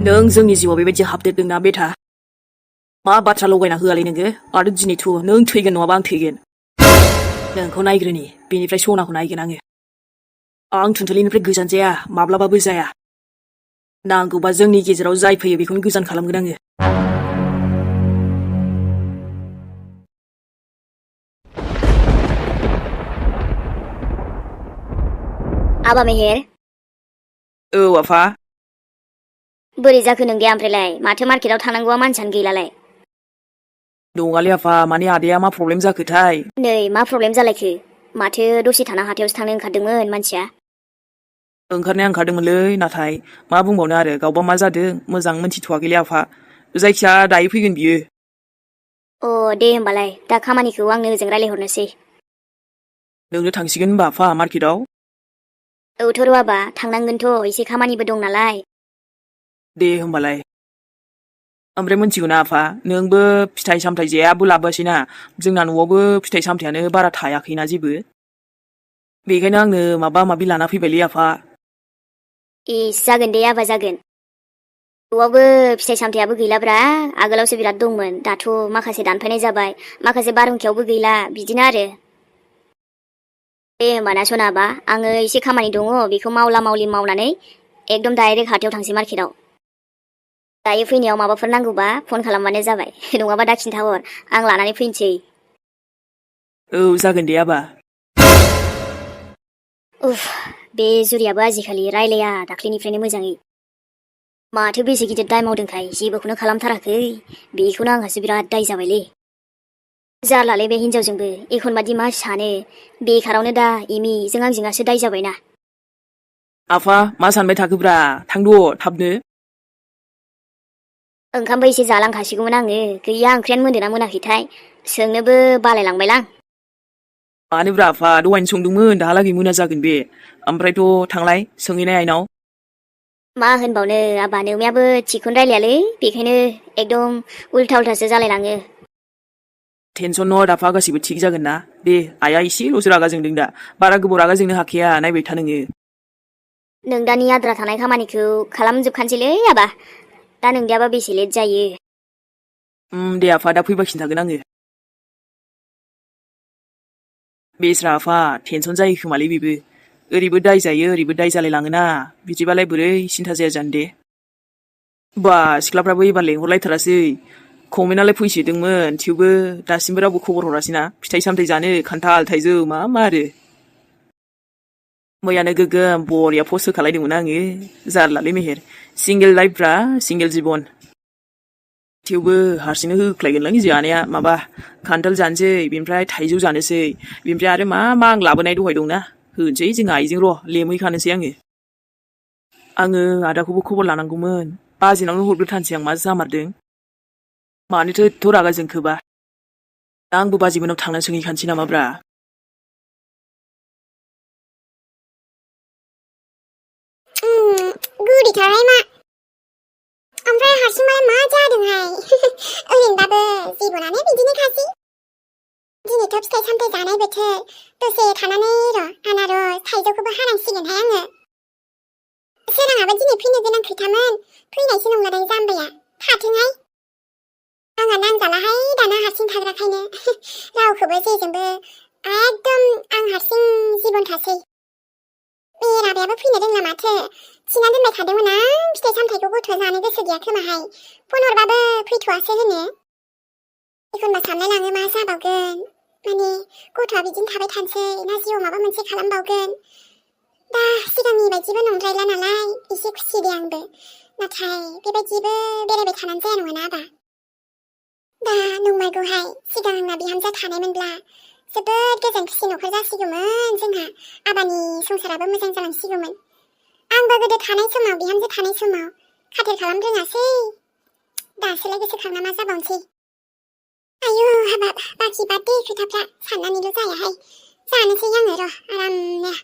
नों जोंनि जिउआव बेबायदि हाबदेरदोंना बेथा मा बाथ्रा लगायना होआलै नोङो आरो दिनैथ' नों थैगोन नङाबा आं थैगोन नोंखौ नायग्रोनि बेनिफ्राय सनाखौ नायगोन आं थुनथुलिनिफ्राय गोजान जाया माब्लाबाबो जाया नांगौबा जोंनि गेजेराव जाय फैयो बेखौनो गोजान खालामगोन आङो आबा मेहेर औ आफा बोरै जाखो नोंदे ओमफ्रायलाय माथो मार्केटाव थांनांगौआ मानसियानो गैलालाय दङालै आफा माने आदाया मा प्रब्लेम जाखोथाय नै मा प्रब्लेम जालायखो माथो दसे थाना हाथायावसो थांनो ओंखारदोंमोन मानसिया ओंखारनाया ओंखारदोंमोनलै नाथाय मा बुंबावनो आरो गावबा मा जादों मोजां मोनथिथ'वाखैलै आफा जायखिया दायो फैगोन बियो अ दे होमबालाय दा खामानिखौ आंनो ओजों रायलायहरनोसै नोंनो थांसिगोन होनबा आफा मार्केटाव औथ' र' आबा थांनांगोनथ' एसे खामानिबो दं नालाय दे होमबालाय ओमफ्राय मोनथिगौना आफा नोंबो फिथाइ सामथाइ जेबो लाबोआसैना जोंना न'आवबो फिथाइ सामथायानो बारा थायाखैना जेबो बेखायनो आंनो माबा माबि लाना फैबायलै आफा इस जागोन दे आबा जागोन न'आवबो फिथाइ सामथायाबो गैलाब्रा आगोलावसो बिराद दंमोन दाथ' माखासे दानफायनाय जाबाय माखासे बारहुंखायावबो गैला बिदिनो आरो दे होमबाना सना आबा आङो एसे खामानि दङ बेखौ मावला मावलि मावनानै एकदम डाइरेक्ट हाथायाव थांसै मार्केटाव दायो फैनायाव माबाफोर नांगौबा फन खालामबानो जाबाय नङाबा दा खिन्थाहर आं लानानै फैनोसै औ जागोन दे आबा उफ बे जुरियाबो आजिखालि रायलाया दाख्लैनिफ्रायनो मोजाङै माथो बेसे गिदिर दाय मावदोंखाय जेबोखौनो खालामथाराखै बेखौनो आंहासो बिराद दाय जाबायलै जारलालै बे हिनजावजोंबो एखनबादि मा सानो बेखारावनो दा एमिजों आंजोंहासो दाय जाबायना आफा मा सानबाय थाखोब्रा थांद' थाबनो ओंखामबो एसे जालांखासिगौमोन आङो गैया ओंख्रियानो मोनदोंना मोनाखैथाय सोंनोबो बालायलांबायलां मानोब्रा आफा दहायनो संदोंमोन दाहालागै मोना जागोन बे ओमफ्रायथ' थांलाय सोंहैनाय आइनाव मा होनबावनो आबा नोमायाबो थिगखौनो रायलायालै बेखायनो एकदम उल्था उल्थासो जालायलाङो टेनसन नट आफा गासैबो थिग जागोन ना दे आइया एसेल'सो रागा जोंदों दा बारा गोबाव रागा जोंनो हाखाया नायबाय था नोङो नोंदानि आद्रा थानाय खामानिखौ खालामजोबखानोसैलै आबा दा नोंदायाबा बेसे लेट जायो दे आफा दा फैबा खिन्थागोन आङो बेस्रा आफा टेनसन जायो खोमालै बेबो ओरैबो दाय जायो ओरैबो दाय जालाय लाङोना बिदिबालाय बोरै सिन्था जाया जानो दे बा सिख्लाफ्राबो एबार लेंहरलायथारासै कमेन्टआलाय फैसोदोंमोन थेवबो दासिमबो रावबो खबर हरासैना फिथाइ सामथाइ जानो खान्थाल थाइजौ मा आरो मैयानो गोगोम बरिया पस्ट होखालायदोंमोन आङो जारलालै मेहेर सिंगेल लाइफब्रा सिंगेल जिबन थेवबो हारसिंनो होख्लायगोनलां जानाया माबा खान्थाल जानोसै बेनिफ्राय थाइजौ जानोसै बेनिफ्राय आरो मा आं लाबोनाय दहाय दंना होनोसै जोंहा आइजों र' लेमहैखानोसै आङो आदाखौबो खबर लानांगौमोन बाजेनावनो हरग्रोथारसै आं मा जामारदों मानोथो एथ' रागा जोंखोबा दा आंबो बाजेमोनाव थांना सोंहैखानोसै नामाब्रा गुदिथारहाय मा ओमफ्राय हारसिंलाय मा जादोंहाय ओरैनोबाबो जिबनानो बिदिनोखासै दिनैथ' फिथाइ सामथाइ जानाय बोथोर दसे थानानै र' आनारस थाइजौखौबो हानांसिगोनहाय आङो सोराङाबो दिनै फैनो गोनां खोथामोन फैनायसो नंलादां जाम्बाया थाथोंहाय आंहा नांजालाहाय दाना हारसिं थाग्राखायनो रावखौबो जेजोंबो एकदम आं हारसिं जिबन थासै बेराबायाबो फैनो रोंला माथो थिना दोनबाय थादोंमोन आं फिथाइ सामथाइखौ गथ'आ जानो गोसो गैया खोमाहाय फन हरबाबो फैथ'वासो होनो एखनबा सानलायलाङो मा जाबावगोन माने गथ'आ बिदिनो थाबाय थानोसै ना जिउआव माबा मोनसे खालामबावगोन दा सिगांनि बायदिबो नंद्रायला नालाय एसे खुसि दे आंबो नाथाय बेबायदिबो बेरायबाय थानानै जाया नङाना आबा दा नंमारगौहाय सिगां आंना बिहामजो थानायमोनब्ला जोबोद गोजोन खुसि न'खर जासिगौमोन जोंहा आबानि संसाराबो मोजां जालांसिगौमोन आंबो गोदो थानाय समाव बिहामजो थानाय समाव खाथेर खालाम रोङासै दासोलाय गोसोखांना मा जाबावनोसै आयु हाबाब बाखि बाद दे खोथाफ्रा साननानैल' जायाहाय जानोसै आङो र' आरामनो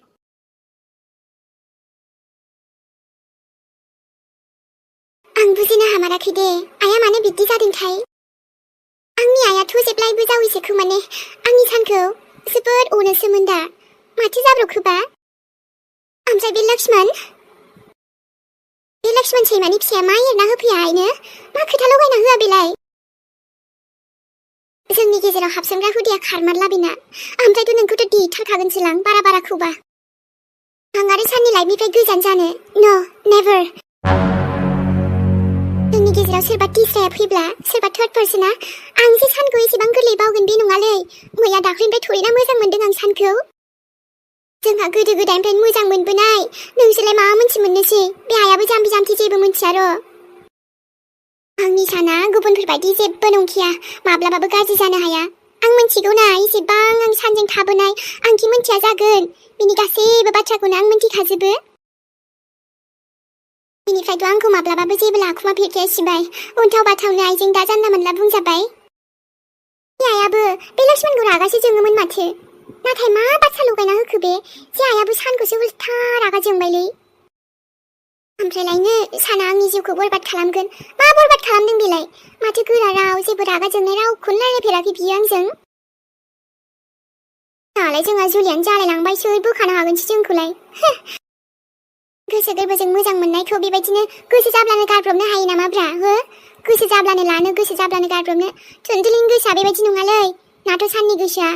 आं बुजिनो हामाराखै दे आइया मानो बिदि जादोंथाय आंनि आइयाथ' जेब्लायबो जावैसो खोमाने आंनि सानखौ जोबोद अनोसोमोन दा माथो जाब्रबखोबा ओमफ्राय बे लक्ष्मण बे लक्ष्मण सैमानि फिसाया मा एरना होफैया आइनो मा खोथा लगायना होआ बेलाय जोंनि गेजेराव हाबसोमग्रा हुदाया खारमारला बेना ओमफ्रायथ' नोंखौथ' देथारखागोनसोलां बाराखौबा आं आरो साननि लाइफनिफ्राय गोजान जानो न' नेभार जोंनि गेजेराव सोरबा तिस्राया फैब्ला सोरबा थार्ड पार्सना आं जे सानखौ एसेबां गोरलै बावगोन बे नङालै मैया दाख्लैनिफ्राय थोरैना मोजां मोनदों आं सानखौ जोंहा गोदो गोदायनिफ्रायनो मोजां मोनबोनाय नोंसोरलाय माबा मोनसे मोननोसै बे आइयाबो जाम्बि जाम्थि जेबो मोनथिया र' आंनि साना गुबुनफोरबायदि जेबो नंखाया माब्लाबाबो गाज्रि जानो हाया आं मिन्थिगौ ना एसेबां आं सानजों थाबोनाय आंखि मिन्थिया जागोन बिनि गासैबो बाथ्राखौनो आं मिन्थिखाजोबो बिनिफ्रायथ' आंखौ माब्लाबाबो जेबो लाखुमा फेरखायासिबाय उनथाव बाथावनो आइजों दा जानला मोनला बुंजाबाय बे आइयाबो बे लक्ष्मणखौ रागासो जोङोमोन माथो नाथाय मा बाथ्रा लगायना होखो बे जे आइयाबो सानखौसो उल्था रागा जोंबायलै ओमफ्रायलायनो साना आंनि जिउखौ बरबाद खालामगोन मा बरबाद खालामदों बेलाय माथो गोरा राव जेबो रागा जोंनाय रावखौनो रायलायफेराखै बियो आंजों दालाय जोंहा जुलियानो जालायलांबाय सोर बोखानो हागोनसै जोंखौलाय गोसो गोरबोजों मोजां मोननायखौ बेबायदिनो गोसो जाब्लानो गारब्रबनो हायो नामाब्रा हो गोसो जाब्लानो लानो गोसो जाब्लानो गारब्रबनो थुनथुलिनि गोसोआ बेबायदि नङालै नाथ' साननि गोसोआ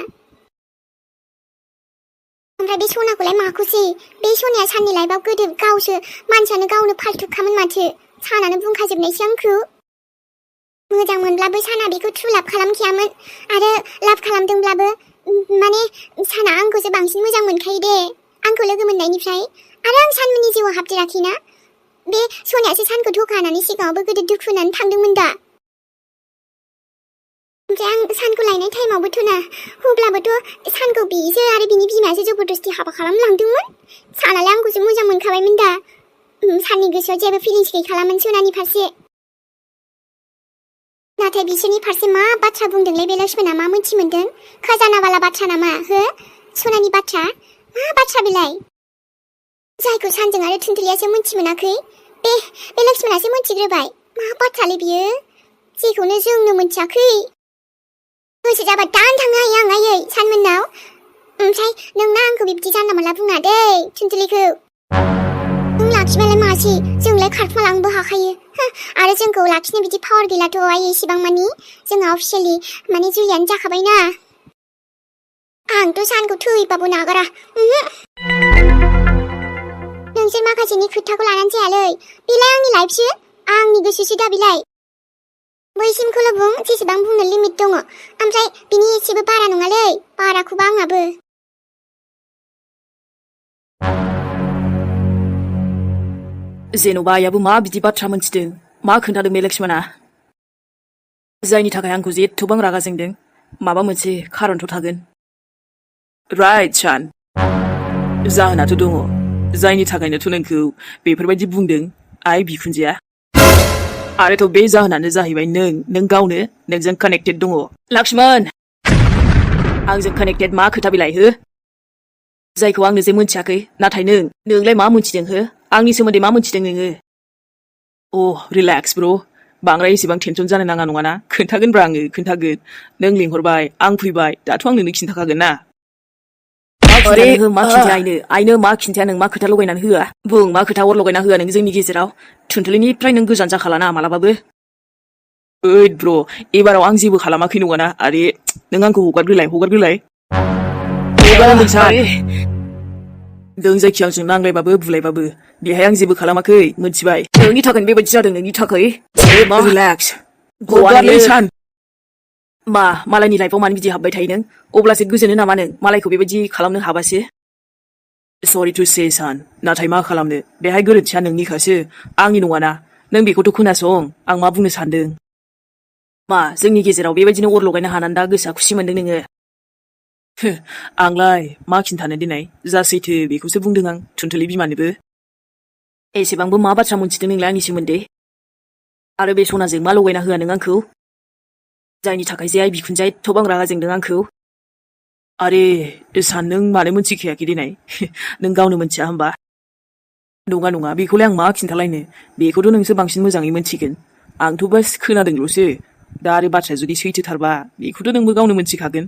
ओमफ्राय बे सनाखौलाय माखौसै बे सनाया साननि लाइफआव गोदो गावसो मानसियानो गावनो फाल्थुखामोन माथो सानानो बुंखाजोबनायसै आंखौ मोजां मोनब्लाबो साना बेखौ ट्रु लाभ खालामखायामोन आरो लाभ खालामदोंब्लाबो माने साना आंखौसो बांसिन मोजां मोनखायो दे आंखौ लोगो मोननायनिफ्राय आरो आं सानमोननि जिउआव हाबदेराखैना बे सनायासो सानखौ धोखा होनानै सिगाङावबो गोदो दुखु होनानै थांदोंमोन दा ओमफ्राय आं सानखौ लायनाय टाइमावबोथ' ना अब्लाबोथ' सानखौ बिसो आरो बिनि बिमायासो जबरदस्ति हाबा खालामलांदोंमोन सानालाय आंखौसो मोजां मोनखाबायमोन दा साननि गोसोआव जेबो फिलिंस गैखालामोन सनानि फारसे नाथाय बिसोरनि फारसे मा बाथ्रा बुंदोंलै बे लक्ष्मणा मा मोनथि मोनदों खाजानावाला बाथ्रा नामा हो सनानि बाथ्रा मा बाथ्रा बेलाय जायखौ सानजों आरो थुनथुलियासो मोनथि मोनाखै बे लक्ष्मणासो मोनथिग्रोबाय मा बाथ्रालै बियो जेखौनो जोंनो मोनथियाखै गोसो जाबा दान थांनो हायो आं आयै सानमोननाव ओमफ्राय नोंना आंखौ बिब्दि जानला मोनला बुङा दै थुनथुलिखौ नों लाखिबालाय मासि जोंलाय खारखुमालांनोबो हाखायो आरो जोंखौ लाखिनो बिदि पावार गैलाथ' आयै इसेबां मानि जोंहा अफिसियेलि माने जुलियानो जाखाबायना आंथ' सानखौ थैबाबो नागारा नोंसोर माखासेनि खोथाखौ लानानै जायालै बेलाय आंनि लाइफसो आंनि गोसोसो दा बेलाय बैसिमखौल' बुं जेसेबां बुंनो लिमिट दङ ओमफ्राय बिनि एसेबो बारा नङालै बाराखौबा आंहाबो जेन'बा आइयाबो मा बिदि बाथ्रा मोनथिदों मा खोन्थादों बे लक्ष्मणा जायनि थाखाय आंखौ जेथ'बां रागा जोंदों माबा मोनसे खारनथ' थागोन राइट सान जाहोनाथ' दङ जायनि थाखायनोथ' नोंखौ बेफोरबायदि बुंदों आइ बिखुनजोआ आरोथ' बे जाहोनानो जाहैबाय नों गावनो नोंजों कानेक्टेड दङ लक्ष्मण आंजों कानेक्टेड मा खोथा बिलाय हो जायखौ आंनो जे मोनथियाखै नाथाय नोंलाय मा मोनथिदों हो आंनि सोमोन्दै मा मोनथिदों नोङो रिलेक्स ब्र बांद्राय एसेबां टेनसन जानो नाङा नङाना खोन्थागोनब्रा आङो खोन्थागोन नों लिंहरबाय आं फैबाय दाथ' आं नोंनो खिन्थाखागोन ना मा खिन्थाया आइनो मा खिन्थाया नों मा खोथा लगायनानै होआ बुं मा खोथा अर लगायना होआ नों जोंनि गेजेराव थुनथुलिनिफ्राय नों गोजान जाखालाना मालाबाबो ओइ ब्र एबाराव आं जेबो खालामाखै नङाना आरे नों आंखौ हगारग्रोलाय नों जायखि आंजों नांलायबाबो बुलायबाबो बेहाय आं जेबो खालामाखै मोनथिबाय नोंनि थाखायनो बेबायदि जादों नोंनि थाखाय रिलेक्स सान मा मालायनि लाइफआव मानो बिदि हाबबाय थायो नों अब्लासो गोजोनो नामा नों मालायखौ बेबायदि खालामनो हाबासो सरि टु से सान नाथाय मा खालामनो बेहाय गोरोन्थिया नोंनिखासो आंनि नङाना नों बेखौथ' खोनासं आं मा बुंनो सानदों मा जोंनि गेजेराव बेबायदिनो अर लगायनो हानानै दा गोसोआ खुसि मोनदों नोङो आंलाय मा खिन्थानो दिनै जा सैथो बेखौसो बुंदों आं थुनथुलि बिमानोबो एसेबांबो मा बाथ्रा मोनथिदों नोंलाय आंनि सोमोन्दै आरो बे सनाजों मा लगायना होआ नों आंखौ जायनि थाखाय जे आइ बिखुनजोआ एथ'बां रागा जोंदों आंखौ आरे सान नों मानो मोनथिखायाखै दिनै नों गावनो मोनथिया होमबा नङा बेखौलाय आं मा खिन्थालायनो बेखौथ' नोंसो बांसिन मोजाङै मोनथिगोन आंथ' बास खोनादोंल'सो दा आरो बाथ्राया जुदि सैथोथारबा बेखौथ' नोंबो गावनो मोनथिखागोन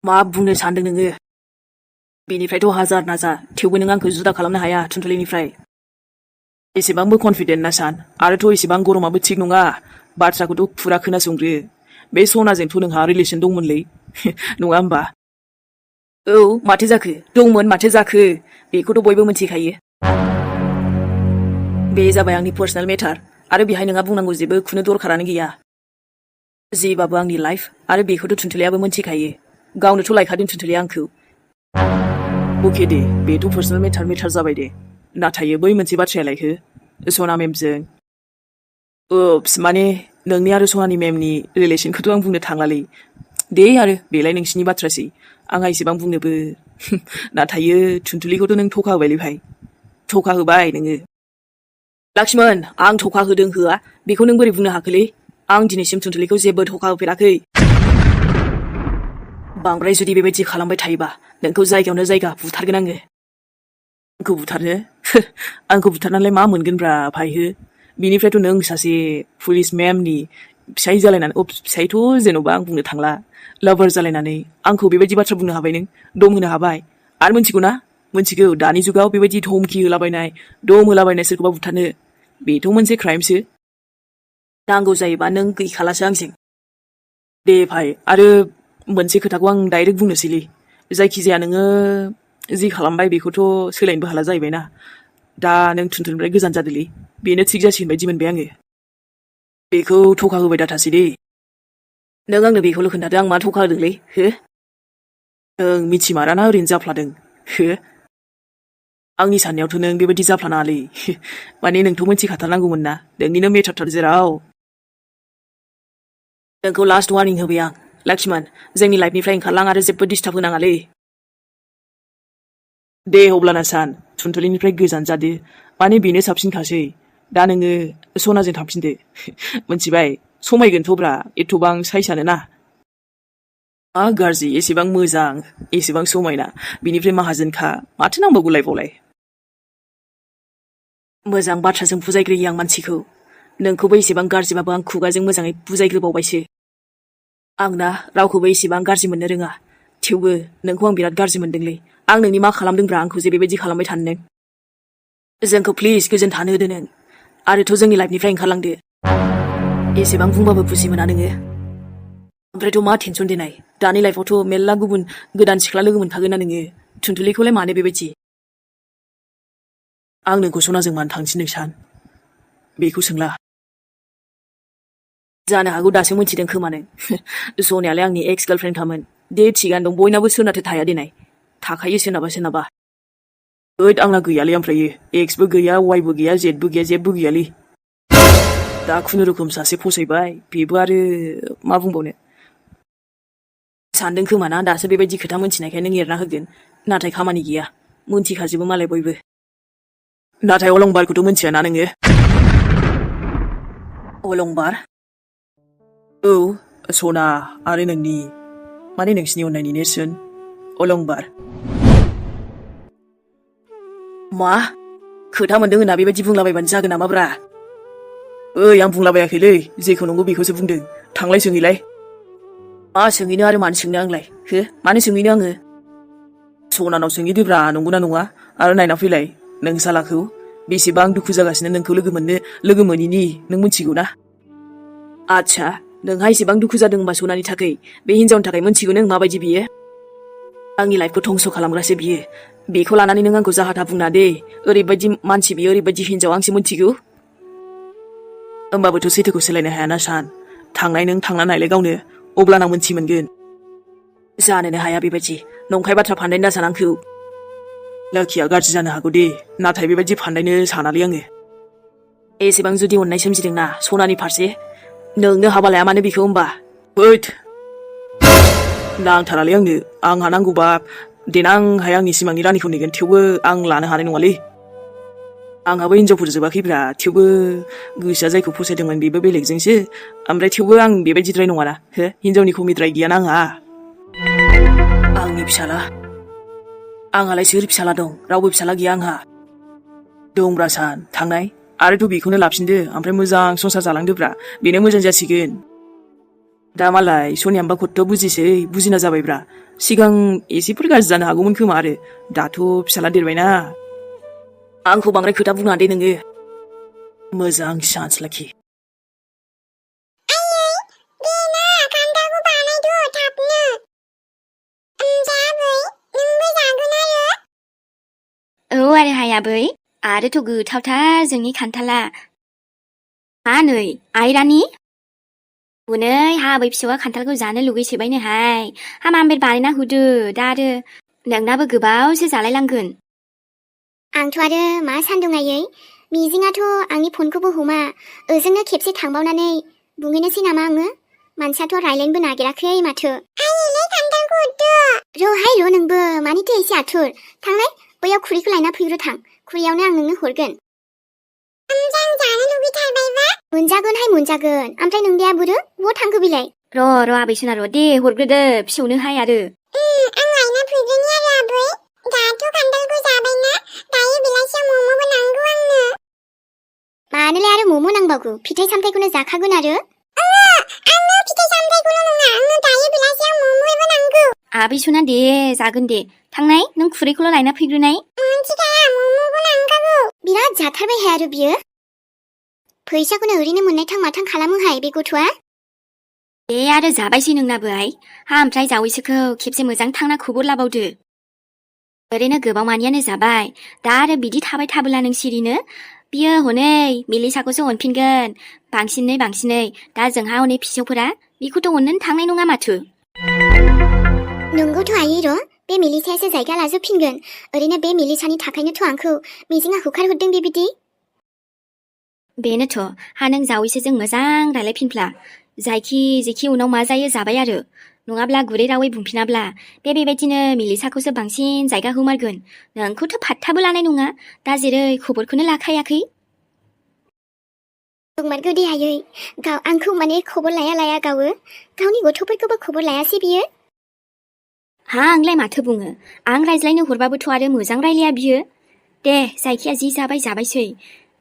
मा बुंनो सानदों नोङो बेनिफ्रायथ' हाजार नाजा थेवबो नों आंखौ जुदा खालामनो हाया थुनथुलिनिफ्राय एसेबांबो कनफिडेन्ट ना सान आरोथ' एसेबां गरमाबो थिग नङा बाथ्राखौथ' फुरा खोनासंग्रो बे सनाजोंथ' नोंहा रिलेसन दंमोनलै नङा होमबा औ माथो जाखो दंमोन माथो जाखो बेखौथ' बयबो मिथिखायो बे जाबाय आंनि पार्सनेल मेटार आरो बेहाय नोंहा बुंनांगौ जेबो खुनु दरखारानो गैया जेबाबो आंनि लाइफ आरो बेखौथ' थुनथुलियाबो मिथिखायो गावनोथ' लायखादों थुनथुलिया आंखौ अके दे बेथ' पार्सनेल मेटार जाबाय दे नाथाय बै मोनसे बाथ्रायालाय हो सना मेमजों ओप्स माने नोंनि आरो सनानि मेमनि रिलेसनखौथ' आं बुंनो थांलालै दे आरो बेलाय नोंसिनि बाथ्रासै आंहा एसेबां बुंनोबो नाथाय थुनथुलिखौथ' नों थखा होबायलै भाइ थखा होबाय नोङो लाक्ष्मण आं थखा होदों होआ बेखौ नों बोरै बुंनो हाखोलै आं दिनैसिम थुनथुलिखौ जेबो थखा होफेराखै बांद्राय जुदि बेबायदि खालामबाय थायोबा नोंखौ जायगायावनो जायगा बुथारगोन आङो आंखौ बुथारनो आंखौ बुथारनानैलाय मा मोनगोनब्रा भाइ हो बिनिफ्रायथ' नों सासे पुलिस मेमनि फिसाय जालायनानै फिसायथ' जेन'बा आं बुंनो थांला लाभार जालायनानै आंखौ बेबायदि बाथ्रा बुंनो हाबाय नों दम होनो हाबाय आरो मिथिगौ दानि जुगाव बेबायदि धमखि होलाबायनाय दम होलाबायनाय सोरखौबा बुथारनो बेथ' मोनसे क्राइमसो नांगौ जायोबा नों गैखालासो आंजों दे भाइ आरो मोनसे खोथाखौ आं डाइरेक्ट बुंनोसैलै जायखिजाया नोङो जि खालामबाय बेखौथ' सोलायनोबो हाला जाहैबायना दा नों थुनथुनिफ्राय गोजान जादोलै बेनो थिग जासिगोन बायदि मोनबाय आङो बेखौ थखा होबाय दाथासै दे नों आंनो बेखौल' खोन्थादो आं मा थखा होदोंलै हो ओं मिथिमाराना ओरैनो जाफ्लादों हो आंनि साननायावथ' नों बेबायदि जाफ्लानाङालै माने नोंथ' मिथिखाथारनांगौमोन ना नोंनिनो मेटारथार जेराव नोंखौ लास्ट वार्निं होबाय आं लाक्ष्मण जोंनि लाइफनिफ्राय ओंखारलां आरो जेबो डिस्टार्ब होनाङालै दे अब्लाना सान थुनथुलिनिफ्राय गोजान जादो माने बेनो साबसिनखासै दा नोङो सनाजों थांफिनदो मिथिबाय समायगोनथ'ब्रा एथ'बां साइसआनो ना मा गाज्रि एसेबां मोजां एसेबां समायना बिनिफ्राय माहाजोनखा माथो नांबावगौ लाइफआवलाय मोजां बाथ्राजों बुजायग्रोयो आं मानसिखौ नोंखौबो एसेबां गाज्रिबाबो आं खुगाजों मोजाङै बुजायग्रोबावबायसो आंना रावखौबो एसेबां गाज्रि मोननो रोङा थेवबो नोंखौ आं बिराद गाज्रि मोनदोंलै आं नोंनि मा खालामदोंब्रा आंखौ जे बेबायदि खालामबाय थानो नों जोंखौ प्लिज गोजोन थानो होदो नों आरोथ' जोंनि लाइफनिफ्राय ओंखारलांदो एसेबां बुंबाबो बुजि मोना नोङो ओमफ्रायथ' मा टेनसन देनाय दानि लाइफआवथ' मेरला गुबुन गोदान सिख्ला लोगो मोनखागोन ना नोङो थुनथुलिखौलाय मानो बेबायदि आं नोंखौ सनाजों मानो थांफिनदों सान बेखौ सोंला जानो हागौ दासो मिथिदों खोमा नों सनायालाय आंनि एक्स गार्लफ्रेन्डखामोन दे थिगानो दं बयनाबो सोरनाथो थाया देनाय थाखायो सोरनाबा ओद आंना गैयालै ओमफ्रायो एक्सबो गैया वाइबो गैया जेडबो गैया जेबो गैयालै दा खुनुरुखुम सासे फसायबाय बेबो आरो मा बुंबावनो सानदों खोमा ना दासो बेबायदि खोथा मोनथिनायखाय नों एरना होगोन नाथाय खामानि गैया मोनथिखाजोबो मालाय बयबो नाथाय अलंबारखौथ' मोनथियाना नोङो अलंबार औ सना आरो नोंसिनि अननायनि नेरसोन अलंबार मा खोथा मोनदों होनना बेबायदि बुंलाबायबानो जागोन नामाब्रा ओइ आं बुंलाबायाखैलै जेखौ नंगौ बेखौसो बुंदों थांलाय सोंहैलाय मा सोंहैनो आरो मानो सोंनो आंलाय हो मानो सोंहैनो आङो सनानाव सोंहैदोब्रा नंगौना नङा आरो नायना फैलाय नों सालाखौ बेसेबां दुखु जागासिनो नोंखौ लोगो मोनिनि नों मिथिगौ ना आच्छा नोंहा एसेबां दुखु जादों होनबा सनानि थाखाय बे हिनजावनि थाखाय मिथिगौ नों माबायदि बियो आंनि लाइफखौ धंस' खालामग्रासो बियो बेखौ लानानै नों आंखौ जाहाथा बुंना दे ओरैबायदि मानसि बियो ओरैबायदि हिनजाव आंसो मिथिगौ होमबाबोथ' सैथोखौ सोलायनो हायाना सान नों थांना नायलाय गावनो अब्लाना मोनथि मोनगोन जानोनो हाया बेबायदि नंखाय बाथ्रा फान्दायनो दासान आंखौ लाखिया गाज्रि जानो हागौ दे नाथाय बेबायदि फान्दायनो सानालै आङो एसेबां जुदि अननाय सोमजिदोंना सनानि फारसे नोंनो हाबा लाया मानो बेखौ होमबा हैद नांथारालै आंहा नांगौबा देनांहाय आंनि सिमांनि रानिखौ नेगोन थेवबो आं लानो हानाय नङालै आंहाबो हिनजावफोर जोबाखैब्रा थेवबो गोसोआ जायखौ फसायदोंमोन बेबो बेलेगजोंसो ओमफ्राय थेवबो आं बेबायदिद्राय नङाना हो हिनजावनि खमिद्राय गैयाना आंहा आंनि फिसाला आंहालाय सोर फिसाला दं रावबो फिसाला गैया आंहा दंब्रा सान थांनाय आरोथ' बेखौनो लाफिनदो ओमफ्राय मोजां संसार जालांदोब्रा बेनो मोजां जासिगोन दा मालाय सनियाम्बा खत्थ' बुजिना जाबायब्रा सिगां एसेफोर गाज्रि जानो हागौमोन खोमा आरो दाथ' फिसाला देरबायना आंखौ बांद्राय खोथा बुङा दे नोङो मोजां चान्स लाखि। आयै बेना खान्थालखौ बानायद' थाबनो। आबै नोंबो जागोन आरो? औ आरो हाय आबै आरोथ' गोथावथार जोंनि खान्थाला। मा नै आइरानि? हनै हा आबै फिसौआ खान्थालखौ जानो लुगैसोबायनोहाय। हा मामबेर बानायना होदो दा आरो नोंनाबो गोबावसो जालायलांगोन। आंथ' आरो मा सान्दुं आयै मिजिङाथ' आंनि फनखौबो हमा ओजोंनो खेबसे थांबावनानै बुंहैनोसै नामा आङो? मानसियाथ' रायलायनोबो नागिराखै माथो। आयैलै खान्थालखौ हरदो। र'हाय र' नोंबो मानिथो एसे आथुर। थांलाय बैयाव खुरैखौ लायना फैग्रो थां। खुरैयावनो आं नोंनो हरगोन। ओमफ्राय आं जानो लुगैथारबायबा। मोनजागोनहाय मोनजागोन। ओमफ्राय नोंदाया बुरो बहा थांखो बिलाय? र' आबै सोना र' दे हरग्रोदो फिसौनोहाय आरो। आं लायना फैग्रोनि आरो आबै। दाथ' खान्थालखौ जाबायना दायो बेलासियाव मम'बो नांगौ आंनो। मानोलाय आरो मम' नांबावगौ फिथाइ सामथाइखौनो जाखागोन आरो। आंनो फिथाइ सामथाइखौल' नङा आंनो दायो बेलासियाव मम'बो नांगौ। आबै सना दे जागोन दे। थांनाय नों खुरैखौल' लायना फैग्रोनाय। मिथिखाया मम'बो नांखागौ। बिराद जाथारबायहाय आरो बियो। फैसाखौनो ओरैनो मोननाय थां माथां खालामोहाय बे गथ'आ। दे आरो जाबायसै नोंनाबो आइ। हा ओमफ्राय जावैसोखौ खेबसे मोजां थांना खबर लाबावदो। ओरैनो गोबाव मानियानो जाबाय दा आरो बिदि थाबाय थाबोला नों सिरिनो बियो हनै मिलिसाखौसो अनफिनगोन बांसिनै दा जोंहा हनै फिसौफोरा बिखौथ' अननोनो थांनाय नङा माथो। नंगौथ' आयै र' बे मिलिसायासो जायगा लाजोबफिनगोन। ओरैनो बे मिलिसानि थाखायनोथ' आंखौ मिजिङा होखारहरदों बेबायदि। बेनोथ' हा नों जावैसोजों मोजां रायलायफिनफ्ला जेखि उनाव मा जायो जाबाय आरो नङाब्ला गुरै रावै बुंफिनाब्ला बेबायदिनो मिलिसाखौसो बांसिन जायगा होमारगोन। नोंखौथ' फात्ताबो लानाय नङा दा जेरै खबरखौनो लाखायाखै। बुंमारगौ दे आयै गाव आंखौ माने खबर लाया गावो गावनि गथ'फोरखौबो खबर लायासै बियो। हा आंलाय माथो बुङो आं रायज्लायनो हरबाबोथ' आरो मोजां रायलाया बियो। दे जायखिया जि जाबायसै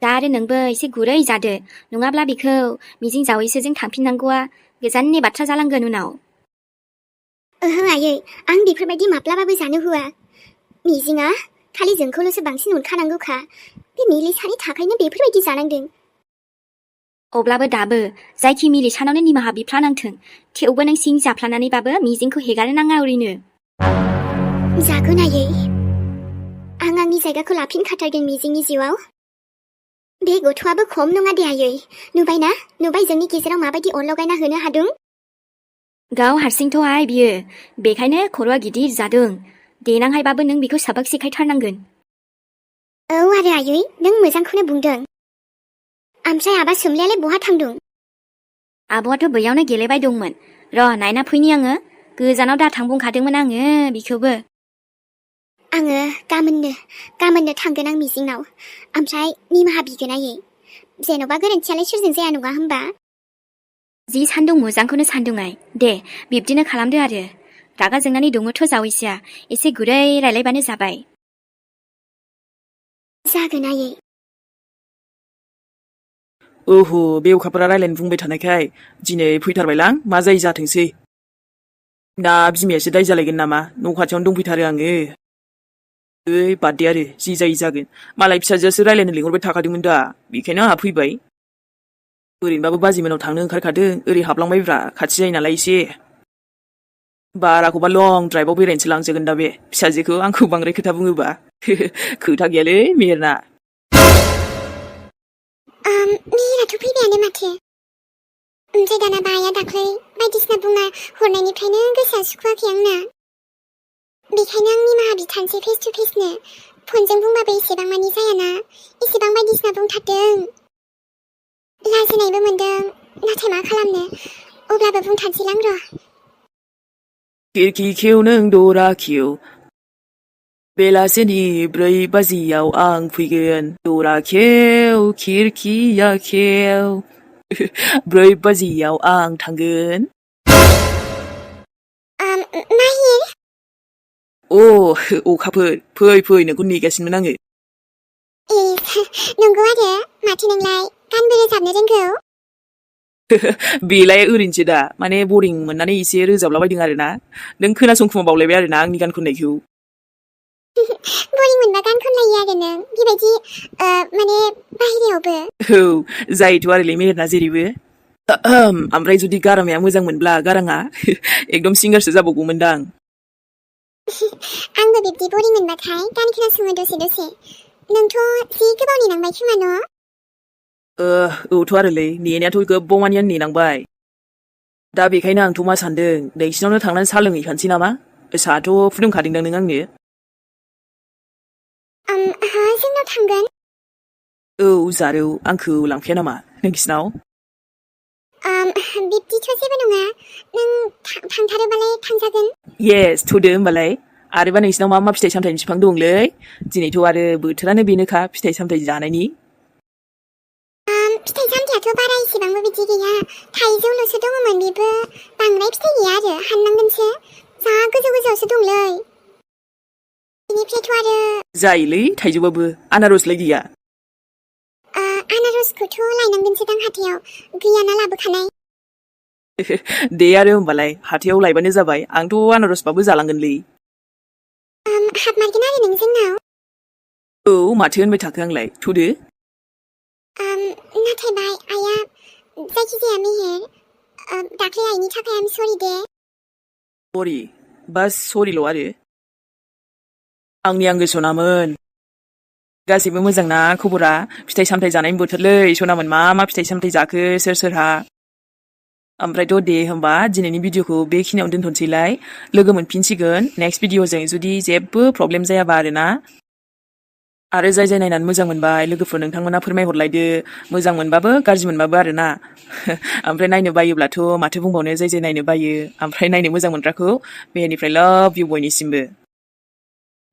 दा आरो नोंबो एसे गुरै जादो नङाब्ला बेखौ मिजिं जावैसोजों थांफिननांगौआ गोजाननि बाथ्रा जालांगोन उनाव। ओहो आयै आं बेफोरबायदि माब्लाबाबो जानो होआ। मिजिङा खालि जोंखौल'सो बांसिन अनखानांगौखा बे मिलिसानि थाखायनो बेफोरबायदि जानांदों। अब्लाबो दाबो जायखि मिलिसानावनो निमाहा बिफ्लानांथों थेवबो नों सिं जाफ्लानानैबाबो मिजिंखौ हेगारनो नाङा ओरैनो। जागोन आयै आं आंनि जायगाखौ लाफिनखाथारगोन मिजिंनि जिउआव। बे गथ'आबो खम नङा दे आयै नुबाय जोंनि गेजेराव माबायदि अनलगायना होनो हादों। गाव हारसिंथ' आइ बियो बेखायनो खर'आ गिदिर जादों। देनांहायबाबो नों बेखौ साबाक सिखायथारनांगोन। औ आरो आयै नों मोजांखौनो बुंदों। ओमफ्राय आबा सोमलियालाय बहा थांदों? आब'आथ' बैयावनो गेलेबाय दंमोन। र' नायना फैनि आङो गोजानाव दाथां बुंखादोंमोन आङो बिखौबो। आङो गामोननो थांगोन आं मिजिंनाव ओमफ्राय निमाहा बिगोन आयै। जेन'बा गोरोन्थियालाय सोरजों जाया नङा होमबा? जि सान्दुं मोजांखौनो सान्दुं आइ दे बिब्दिनो खालामदो आरो रागा जोंनानै दङथ' जावैसोआ एसे गुरै रायलायबानो जाबाय। जागोन आयै। ओहो बे अखाफोरा रायलायनो बुंबाय थानायखाय दिनै फैथारबायलां मा जायो जाथोंसै। दा बिमायासो दाय जालायगोन नामा न' खाथियावनो दंफैथारो आङो। बाददे आरो जि जायो जागोन मालाय फिसाजोआसो रायलायनो लिंहरबाय थाखादोंमोन दा बेखायनो आंहा फैबाय। ओरैनोबाबो बाजैमोनाव थांनो ओंखारखादों ओरै हाबलांबायब्रा खाथि जायो नालाय एसे। बाराखौबा लं ड्राइभआव बेरायनोसो लांजागोन दा बे फिसाजोखौ आंखौ बांद्राय खोथा बुङोबा। खोथा गैयालै मेहेरना। मेहेराथ' फैबायानो माथो। ओमफ्राय दाना बाया दाख्लै बायदिसिना बुंना हरनायनिफ्रायनो गोसोआ सुखुवाखै आंना। बेखायनो आं निमाहा बिथारनोसै फेस टु फेसनो। फनजों बुंबाबो एसेबां मानि जायाना एसेबां बायदिसिना बुंथारदों। लाजिनायबो मोनदों नाथाय मा खालामनो अब्लाबो बुंथारसैलां र'। खिरखि खेव नों दरा खेव बेलासिनि 4 बाजियाव आं फैगोन दरा खेव खिरखिया खेव 4 बाजियाव आं थांगोन। माहिर अखाफोर फै नोंखौ नेगासिनोमोन आङो। नंगौ आरो माथो नोंलाय गानबो रोजाबनो रोंगौ? बेलाय ओरैनोसो दा माने बरिं मोननानै एसे रोजाबलाबायदों आरोना। नों खोनासंखुमा बावलायबाय आरोना आंनि गान खननायखौ। बरिं मोनबा गान खनलायो आरो नों बेबायदि माने बाहेरायावबो औ जायोथ' आरोलै मेहेरना जेरैबो ओमफ्राय जुदि गारामाया मोजां मोनब्ला गाराङा एकदम सिंगारसो जाबावगौमोनदां आंबो बिब्दि बरिं मोनबाथाय गान खोनासङो दसे नोंथ' जि गोबाव नेनांबाय खोमा न' औथ' आरोलै नेनायाथ' गोबाव मानियानो नेनांबाय दा बेखायनो आंथ' मा सानदों नोंसिनावनो थांनानै साहा लोंहैखानोसै नामा साहाथ' फुदुंखादोंदां नों आंनो जोंनाव थांगोन औ जारौ आंखौ लांफाया नामा नोंसिनाव बिब्दिथ' जेबो नङा नों थांथारोबालाय थांजागोन येस थुदो होमबालाय आरोबा नोंसिनाव मा फिथाइ सामथाइनि बिफां दंलै दिनैथ' आरो बोथोरानो बेनोखा फिथाइ सामथाइ जानायनि फिथाइ सामथायाथ' बारा इसेबांबो बिदि गैया थाइजौल'सो दङमोन बेबो बांद्राय फिथाइ गैया आरो हाननांगोनसो जा गोजौआवसो दंलै बेनिफ्रायथ' आरो जायोलै थाइजौबाबो आनारसलाय गैया आनारसखौथ' लायनांगोनसो दां हाथायाव गैयाना लाबोखानाय दे आरो होमबालाय हाथायाव लायबानो जाबाय आंथ' आनारसबाबो जालांगोनलै हाबमारगोन आरो नों जोंनाव औ माथो होनबाय थाखो आंलाय थुदो नाथाय बाय आइया जायखिजाया मेहेर दाख्लै आइनि थाखाय आं सरि दे सरि बास सरिल' आरो आंनि आंगो सनामोन गासैबो मोजां ना खबरा फिथाइ सामथाइ जानायनि बोथोरलै सनामोन मा फिथाइ सामथाइ जाखो सोर सोरहा ओमफ्रायथ' दे होमबा दिनैनि भिडिअखौ बेखिनियावनो दोनथ'नोसैलाय लोगो मोनफिनसिगोन नेक्स्ट भिडिअजों जुदि जेबो प्रब्लेम जायाबा आरोना आरो जाय नायनानै मोजां मोनबाय लोगोफोर नोंथांमोना फोरमायहरलायदो मोजां मोनबाबो गाज्रि मोनबाबो आरोना ओमफ्राय नायनो बायोब्लाथ' माथो बुंबावनो जाय नायनो बायो ओमफ्राय नायनो मोजां मोनग्राखौ मेहेरनिफ्राय लाभ इउ बयनिसिमबो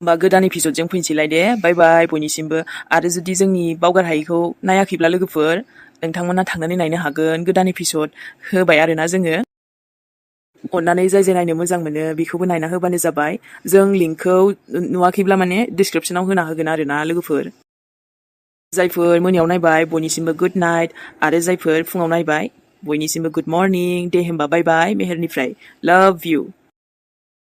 होमबा गोदान एपिसडजों फैनोसैलाय दे बाय बाय बयनिसिमबो आरो जुदि जोंनि बावगार हायिखौ नायाखैब्ला लोगोफोर नोंथांमोना थांनानै नायनो हागोन गोदान एपिसड होबाय आरोना जोङो अन्नानै जाय नायनो मोजां मोनो बेखौबो नायना होबानो जाबाय जों लिंकखौ नुवाखैब्ला माने डिसक्रिपसनाव होना होगोन आरोना लोगोफोर जायफोर मोनायाव नायबाय बयनिसिमबो गुड नाइट आरो जायफोर फुङाव नायबाय बयनिसिमबो गुड मर्निं दे होमबा बाय बाय मेहेरनिफ्राय लाभ इउ